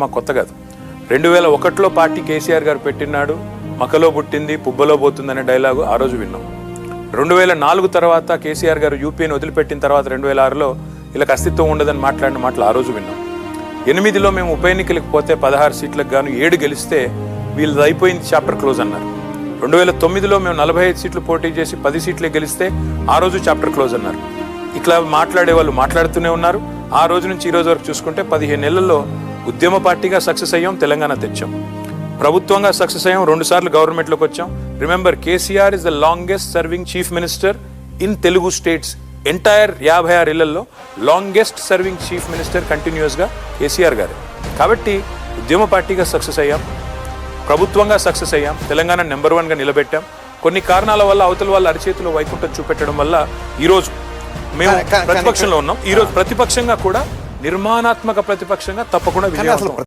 మాకు కొత్త కాదు. 2001లో పార్టీ కేసీఆర్ గారు పెట్టినాడు, మకలో పుట్టింది పుబ్బలో పోతుందనే డైలాగు ఆ రోజు విన్నాం. 2004 తర్వాత కేసీఆర్ గారు యూపీని వదిలిపెట్టిన తర్వాత 2006లో వీళ్ళకి అస్తిత్వం ఉండదని మాట్లాడిన మాటలు ఆ రోజు విన్నాం. 8లో మేము ఉప ఎన్నికలకు పోతే 16 సీట్లకు గాను 7 గెలిస్తే వీళ్ళది అయిపోయింది, చాప్టర్ క్లోజ్ అన్నారు. 2009లో మేము 45 సీట్లు పోటీ చేసి 10 సీట్లే గెలిస్తే ఆ రోజు చాప్టర్ క్లోజ్ అన్నారు. ఇట్లా మాట్లాడే వాళ్ళు మాట్లాడుతూనే ఉన్నారు. ఆ రోజు నుంచి ఈ రోజు వరకు చూసుకుంటే 15 నెలల్లో ఉద్యమ పార్టీగా సక్సెస్ అయ్యాం, తెలంగాణ తెచ్చాం. ప్రభుత్వంగా సక్సెస్ అయ్యాం, 2 సార్లు గవర్నమెంట్లోకి వచ్చాం. Remember, KCR is the longest serving chief minister in Telugu states. Entire 56 ఏళ్లలో లాంగెస్ట్ సర్వింగ్ చీఫ్ మినిస్టర్ కంటిన్యూస్గా కేసీఆర్ గారు. కాబట్టి ఉద్యమ పార్టీగా సక్సెస్ అయ్యాం, ప్రభుత్వంగా సక్సెస్ అయ్యాం, తెలంగాణ నెంబర్ 1గా నిలబెట్టాం. కొన్ని కారణాల వల్ల అవతల వాళ్ళ అరిచేతిలో వైకుంఠం చూపెట్టడం వల్ల ఈరోజు మేము ప్రతిపక్షంలో ఉన్నాం. ఈరోజు ప్రతిపక్షంగా కూడా నిర్మాణాత్మక ప్రతిపక్షంగా తప్పకుండా విజయం.